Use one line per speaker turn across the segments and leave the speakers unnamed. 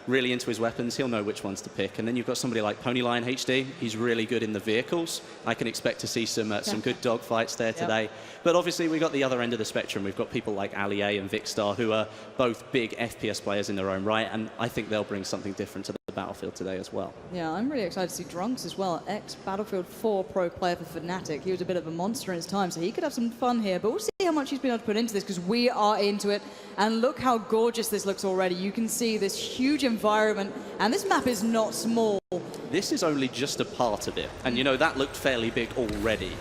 really into his weapons, he'll know which ones to pick. And then you've got somebody like Ponylion HD. He's really good in the vehicles. I can expect to see some good dogfights there today. But obviously, we've got the other end of the spectrum. We've got people like Ali-A and Vikkstar, who are both big FPS players in their own right, and I think they'll bring something different to the Battlefield today as well.
Yeah, I'm really excited to see Drunks as well, ex-Battlefield 4 pro player for Fnatic. He was a bit of a monster in his time, so he could have some fun here, but we'll see how much he's been able to put into this, because we are into it. And look how gorgeous this looks already. You can see this huge environment, and this map is not small.
This is only just a part of it, and you know, that looked fairly big already.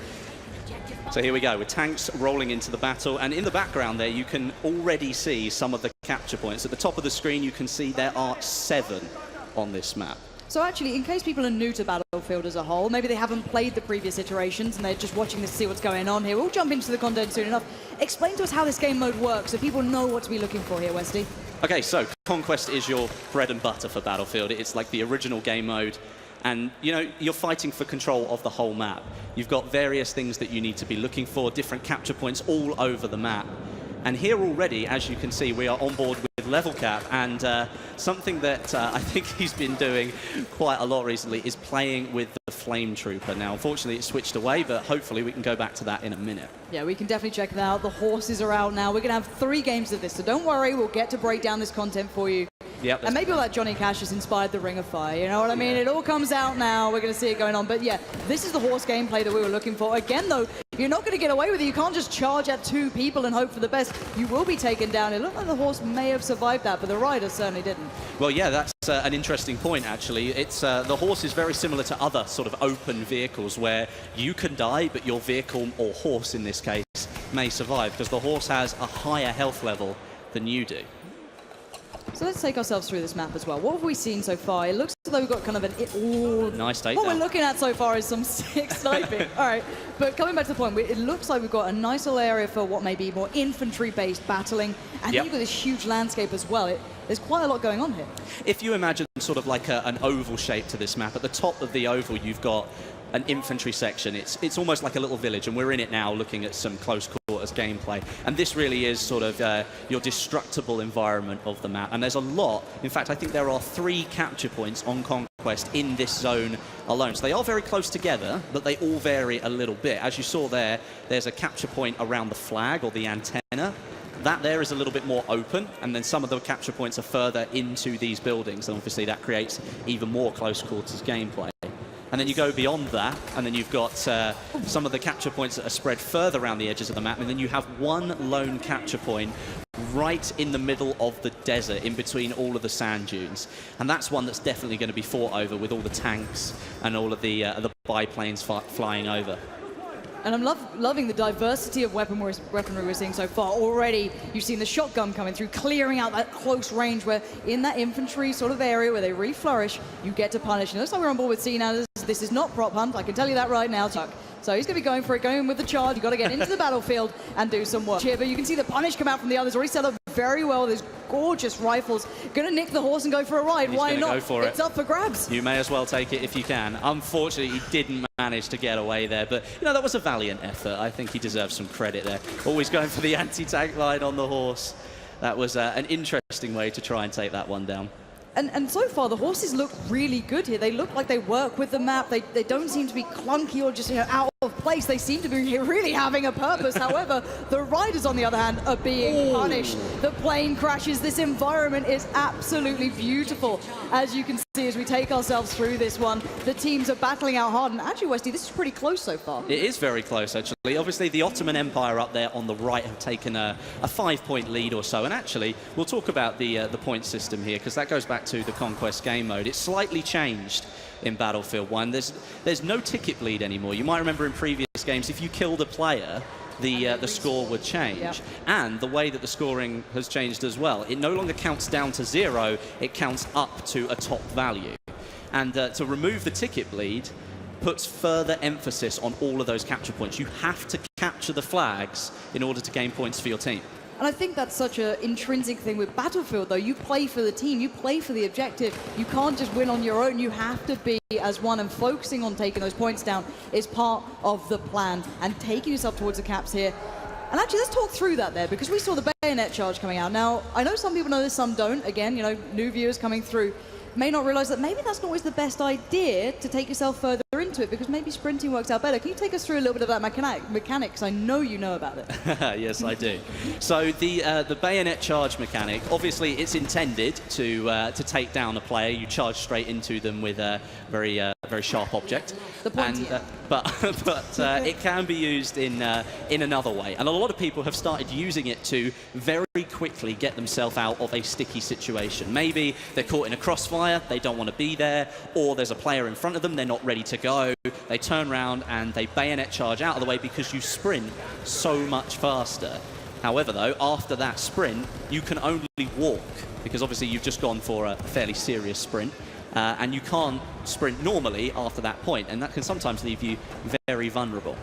So here we go, with tanks rolling into the battle, and in the background there you can already see some of the capture points. At the top of the screen you can see there are 7 on this map.
So actually, in case people are new to Battlefield as a whole, maybe they haven't played the previous iterations and they're just watching this to see what's going on here, we'll jump into the content soon enough. Explain to us how this game mode works so people know what to be looking for here, Westy.
Okay, so Conquest is your bread and butter for Battlefield. It's like the original game mode. And, you know, you're fighting for control of the whole map. You've got various things that you need to be looking for, different capture points all over the map. And here already, as you can see, we are on board with Level Cap, and something that I think he's been doing quite a lot recently is playing with the Flame Trooper. Now, unfortunately, it's switched away, but hopefully we can go back to that in a minute.
Yeah, we can definitely check that out. The horses are out now. We're going to have 3 games of this, so don't worry, we'll get to break down this content for you.
Yep,
and maybe all that Johnny Cash has inspired the Ring of Fire, you know what I mean? It all comes out now, we're going to see it going on. But yeah, this is the horse gameplay that we were looking for. Again, though, you're not going to get away with it. You can't just charge at 2 people and hope for the best. You will be taken down. It looked like the horse may have survived that, but the rider certainly didn't.
Well, yeah, that's an interesting point, actually. It's the horse is very similar to other sort of open vehicles where you can die, but your vehicle, or horse in this case, may survive, because the horse has a higher health level than you do.
So let's take ourselves through this map as well. What have we seen so far? It looks as though we've got kind of an...
Nice takedown.
What we're looking at so far is some sick sniping. All right, but coming back to the point, it looks like we've got a nice little area for what may be more infantry-based battling, and then you've got this huge landscape as well. There's quite a lot going on here.
If you imagine sort of like an oval shape to this map, at the top of the oval you've got an infantry section. It's almost like a little village, and we're in it now looking at some close quarters gameplay. And this really is sort of your destructible environment of the map. And there's a lot. In fact, I think there are 3 capture points on Conquest in this zone alone. So they are very close together, but they all vary a little bit. As you saw there, there's a capture point around the flag or the antenna. That there is a little bit more open, and then some of the capture points are further into these buildings, and obviously that creates even more close quarters gameplay. And then you go beyond that, and then you've got some of the capture points that are spread further around the edges of the map, and then you have one lone capture point right in the middle of the desert, in between all of the sand dunes. And that's one that's definitely going to be fought over with all the tanks and all of the biplanes flying over.
And I'm loving the diversity of weaponry we're seeing so far. Already, you've seen the shotgun coming through, clearing out that close range where in that infantry sort of area where they really flourish, you get to punish. And it looks like we're on board with Sinai. This is not prop hunt, I can tell you that right now. So he's going to be going for it, going with the charge. You've got to get into the battlefield and do some work here. But you can see the punish come out from the others. Already set up very well. There's gorgeous rifles. Going to nick the horse and go for a ride. Why not?
Go for it.
It's up for grabs.
You may as well take it if you can. Unfortunately, he didn't manage to get away there. But, you know, that was a valiant effort. I think he deserves some credit there. Always going for the anti-tank line on the horse. That was an interesting way to try and take that one down.
And so far, the horses look really good here. They look like they work with the map. They don't seem to be clunky or just, you know, out of place. They seem to be really having a purpose. However, the riders, on the other hand, are being punished. The plane crashes. This environment is absolutely beautiful. As you can see, as we take ourselves through this one, the teams are battling out hard. And actually, Westy, this is pretty close so far.
It is very close, actually. Obviously, the Ottoman Empire up there on the right have taken a 5-point lead or so. And actually, we'll talk about the point system here, because that goes back to the Conquest game mode. It's slightly changed in Battlefield 1. There's no ticket bleed anymore. You might remember in previous games, if you killed a player, the score would change. Yep. And the way that the scoring has changed as well. It no longer counts down to 0, it counts up to a top value. And to remove the ticket bleed puts further emphasis on all of those capture points. You have to capture the flags in order to gain points for your team.
And I think that's such an intrinsic thing with Battlefield, though. You play for the team, you play for the objective. You can't just win on your own. You have to be as one, and focusing on taking those points down is part of the plan. And taking yourself towards the caps here, And actually, let's talk through that there, because we saw the bayonet charge coming out. Now, I know some people know this, some don't. Again, you know, new viewers coming through may not realize that maybe that's not always the best idea to take yourself further into it, because maybe sprinting works out better. Can you take us through a little bit of that mechanics? I know you know about it.
Yes, I do. So the bayonet charge mechanic, obviously it's intended to take down a player. You charge straight into them with a very sharp object.
The pointy.
But it can be used in another way, and a lot of people have started using it to very quickly get themselves out of a sticky situation. Maybe they're caught in a crossfire, they don't want to be there, or there's a player in front of them, they're not ready to go. They turn around and they bayonet charge out of the way because you sprint so much faster. However, though, after that sprint, you can only walk, because obviously you've just gone for a fairly serious sprint. And you can't sprint normally after that point, and that can sometimes leave you very vulnerable.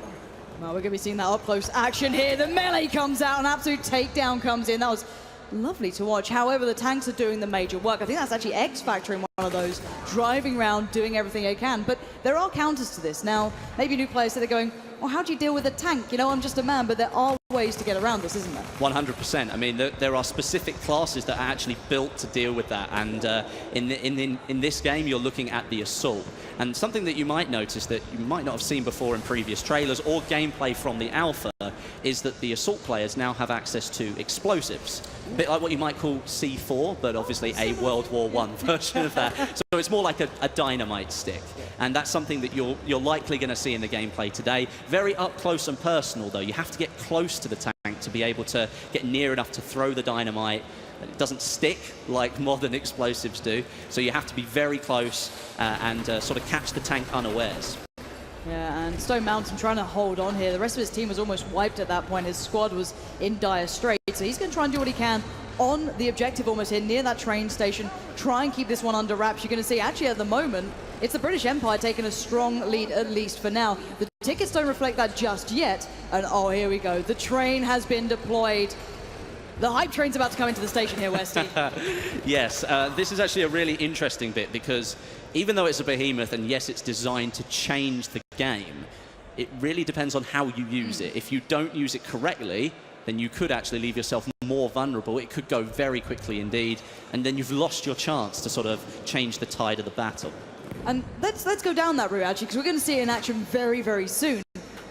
Well, we're going to be seeing that up-close action here. The melee comes out, an absolute takedown comes in. That was lovely to watch. However, the tanks are doing the major work. I think that's actually X-Factor in one of those, driving around, doing everything they can. But there are counters to this. Now, maybe new players, so they're going, well, how do you deal with a tank? You know, I'm just a man, but there are ways to get around this, isn't there?
100%. I mean, there are specific classes that are actually built to deal with that, and in this game, you're looking at the assault. And something that you might notice that you might not have seen before in previous trailers or gameplay from the alpha is that the assault players now have access to explosives. A bit like what you might call C4, but obviously a World War I version of that. So it's more like a dynamite stick. And that's something that you're likely going to see in the gameplay today. Very up close and personal, though. You have to get close to the tank to be able to get near enough to throw the dynamite. It doesn't stick like modern explosives do, so you have to be very close and sort of catch the tank unawares.
Yeah, and Stone Mountain trying to hold on here. The rest of his team was almost wiped at that point. His squad was in dire straits, so he's going to try and do what he can on the objective almost here, near that train station. Try and keep this one under wraps. You're going to see, actually, at the moment, it's the British Empire taking a strong lead, at least for now. The tickets don't reflect that just yet. And, oh, here we go. The train has been deployed. The hype train's about to come into the station here, Westy.
Yes, this is actually a really interesting bit, because even though it's a behemoth, and yes, it's designed to change the game, it really depends on how you use it. If you don't use it correctly, then you could actually leave yourself more vulnerable. It could go very quickly indeed, and then you've lost your chance to sort of change the tide of the battle.
And let's go down that route, actually, because we're going to see it in action very, very soon.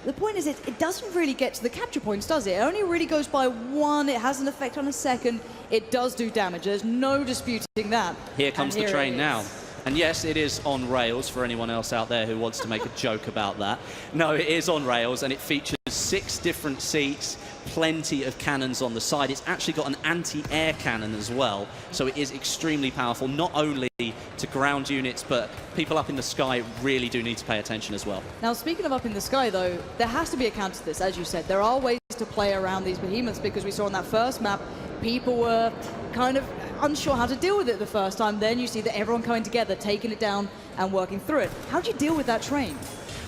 The point is, it doesn't really get to the capture points, does it? It only really goes by one. It has an effect on a second. It does do damage. There's no disputing that.
Here comes the train now. And yes, it is on rails for anyone else out there who wants to make a joke about that. No, it is on rails, and it features 6 different seats, plenty of cannons on the side. It's actually got an anti-air cannon as well, so it is extremely powerful, not only to ground units, but people up in the sky really do need to pay attention as well.
Now, speaking of up in the sky, though, there has to be a counter to this, as you said. There are ways to play around these behemoths, because we saw on that first map, people were kind of unsure how to deal with it the first time. Then you see that everyone coming together, taking it down and working through it. How do you deal with that train?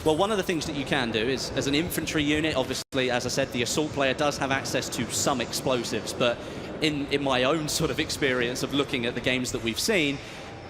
Well, one of the things that you can do is, as an infantry unit, obviously, as I said, the assault player does have access to some explosives, but in my own sort of experience of looking at the games that we've seen,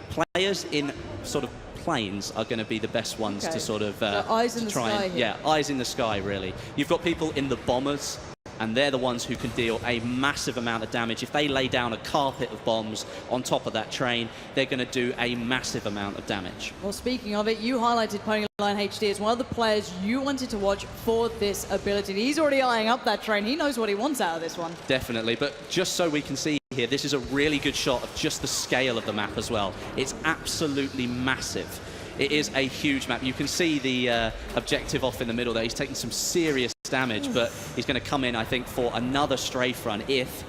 players in sort of planes are going to be the best ones to sort of
so eyes in the sky here.
Yeah, eyes in the sky, really. You've got people in the bombers, and they're the ones who can deal a massive amount of damage. If they lay down a carpet of bombs on top of that train, they're going to do a massive amount of damage.
Well, speaking of it, you highlighted Ponyline HD as one of the players you wanted to watch for this ability. And he's already eyeing up that train. He knows what he wants out of this one.
Definitely, but just so we can see here, this is a really good shot of just the scale of the map as well. It's absolutely massive. It is a huge map. You can see the objective off in the middle there. He's taking some serious damage, but he's going to come in, I think, for another strafe run if...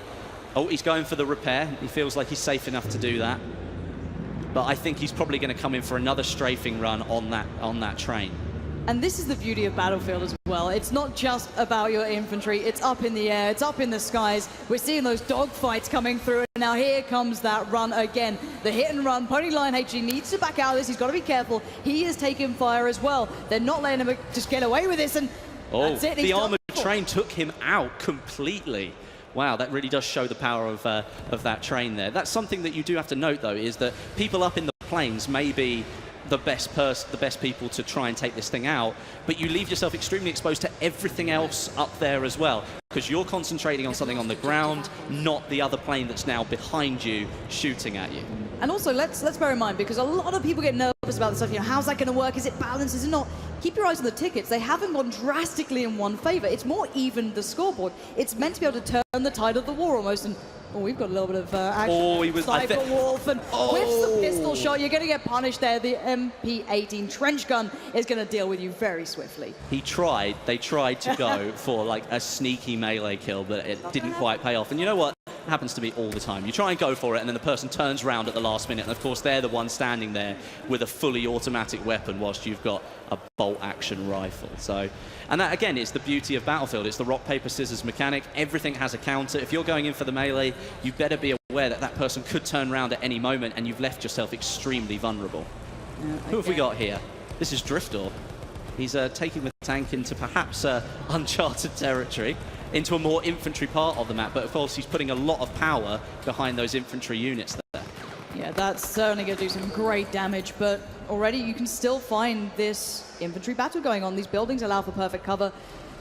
Oh, he's going for the repair. He feels like he's safe enough to do that. But I think he's probably going to come in for another strafing run on that train.
And this is the beauty of Battlefield as well. It's not just about your infantry. It's up in the air. It's up in the skies. We're seeing those dogfights coming through. And now here comes that run again. The hit and run. Ponyline HD needs to back out of this. He's got to be careful. He is taking fire as well. They're not letting him just get away with this. And that's it.
The armored train took him out completely. Wow, that really does show the power of that train there. That's something that you do have to note, though, is that people up in the planes may be the best people to try and take this thing out, but you leave yourself extremely exposed to everything else up there as well, because you're concentrating on something on the ground, not the other plane that's now behind you shooting at you.
And also, let's bear in mind, because a lot of people get nervous about this stuff, you know, how's that going to work? Is it balanced? Is it not? Keep your eyes on the tickets. They haven't gone drastically in one favor. It's more even the scoreboard. It's meant to be able to turn the tide of the war almost. And oh, we've got a little bit of action.
Oh, he was
Cyber Wolf and whiffs the pistol shot. You're going to get punished there. The MP18 trench gun is going to deal with you very swiftly.
They tried to go for like a sneaky melee kill, but it didn't quite pay off. And you know what? It happens to me all the time. You try and go for it, and then the person turns around at the last minute, and of course they're the one standing there with a fully automatic weapon whilst you've got a bolt-action rifle. So, and that again is the beauty of Battlefield. It's the rock, paper, scissors mechanic. Everything has a counter. If you're going in for the melee, you better be aware that that person could turn around at any moment, and you've left yourself extremely vulnerable. Who have we got here? This is Driftor. He's taking the tank into perhaps uncharted territory, into a more infantry part of the map, but of course he's putting a lot of power behind those infantry units there.
Yeah, that's certainly going to do some great damage, but already you can still find this infantry battle going on. These buildings allow for perfect cover.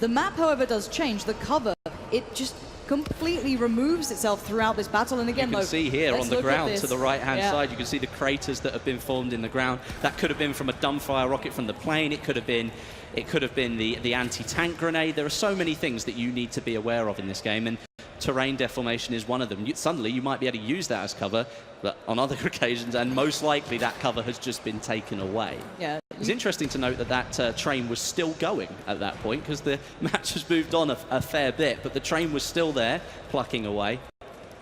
The map, however, does change. The cover, it just completely removes itself throughout this battle. And again,
you can see here on the ground to the right-hand
yeah.
side, you can see the craters that have been formed in the ground. That could have been from a dumbfire rocket from the plane. It could have been the anti-tank grenade. There are so many things that you need to be aware of in this game, and terrain deformation is one of them. Suddenly you might be able to use that as cover, but on other occasions, and most likely that cover has just been taken away.
Yeah.
It's interesting to note that that train was still going at that point, because the match has moved on a fair bit, but the train was still there, plucking away.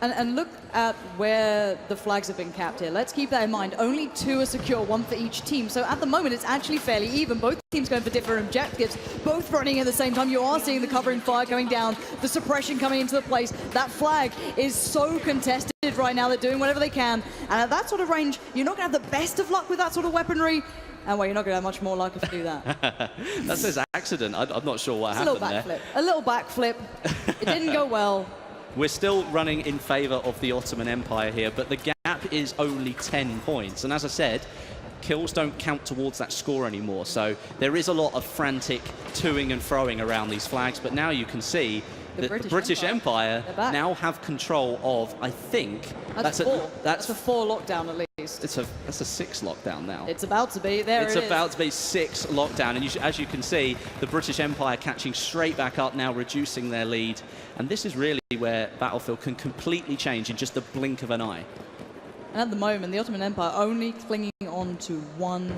And look at where the flags have been capped here. Let's keep that in mind. Only 2 are secure, 1 for each team. So at the moment, it's actually fairly even. Both teams going for different objectives, both running at the same time. You are seeing the covering fire going down, the suppression coming into the place. That flag is so contested right now. They're doing whatever they can. And at that sort of range, you're not going to have the best of luck with that sort of weaponry. And well, you're not going to have much more luck if you do that.
That says accident. I'm not sure what happened there.
A little backflip. It didn't go well.
We're still running in favor of the Ottoman Empire here, but the gap is only 10 points. And as I said, kills don't count towards that score anymore. So there is a lot of frantic toing and froing around these flags, but now you can see that the British Empire now have control of, I think...
That's a 4 lockdown at least.
That's a 6 lockdown now.
It's about to be. It's
about to be 6 lockdown. And as you can see, the British Empire catching straight back up now, reducing their lead. And this is really where Battlefield can completely change in just the blink of an eye.
And at the moment, the Ottoman Empire only clinging on to 1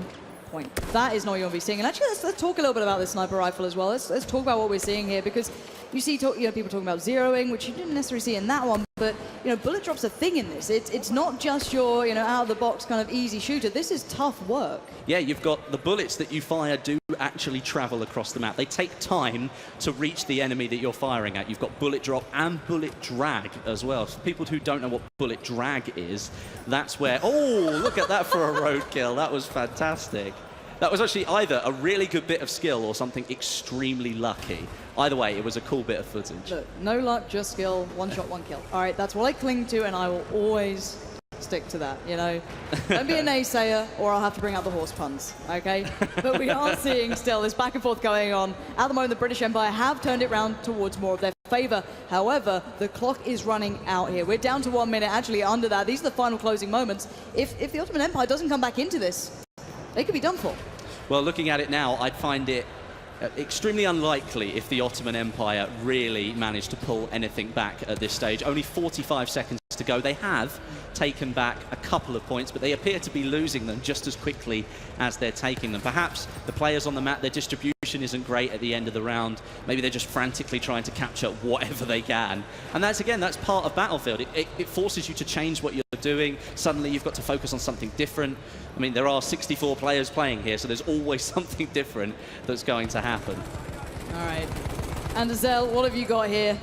point. That is not what you'll be seeing. And actually, let's talk a little bit about this sniper rifle as well. Let's talk about what we're seeing here, because you see people talking about zeroing, which you didn't necessarily see in that one, but bullet drop's a thing in this. It's not just your out of the box kind of easy shooter. This is tough work.
Yeah, you've got the bullets that you fire do actually travel across the map. They take time to reach the enemy that you're firing at. You've got bullet drop and bullet drag as well. For people who don't know what bullet drag is, that's where... Oh, look at that for a roadkill. That was fantastic. That was actually either a really good bit of skill or something extremely lucky. Either way, it was a cool bit of footage.
Look, no luck, just skill, 1 shot, 1 kill. All right, that's what I cling to, and I will always stick to that, Don't be a naysayer, or I'll have to bring out the horse puns, okay? But we are seeing still this back and forth going on. At the moment, the British Empire have turned it round towards more of their favor. However, the clock is running out here. We're down to 1 minute, actually under that. These are the final closing moments. If the Ottoman Empire doesn't come back into this, they could be done for.
Well, looking at it now, I'd find it extremely unlikely if the Ottoman Empire really managed to pull anything back at this stage. Only 45 seconds to go. They have taken back a couple of points, but they appear to be losing them just as quickly as they're taking them. Perhaps the players on the map, their distribution isn't great at the end of the round. Maybe they're just frantically trying to capture whatever they can. And that's part of Battlefield. It forces you to change what you're doing. Suddenly you've got to focus on something different. I mean, there are 64 players playing here, so there's always something different that's going to happen.
All right. And Azel, what have you got here?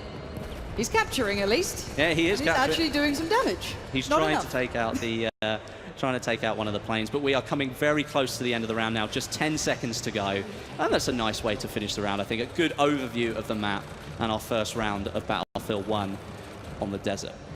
He's capturing, at least.
Yeah, he is.
He's actually doing some damage.
He's trying to take out the one of the planes, but we are coming very close to the end of the round now. Just 10 seconds to go, and that's a nice way to finish the round. I think a good overview of the map and our first round of Battlefield 1 on the desert.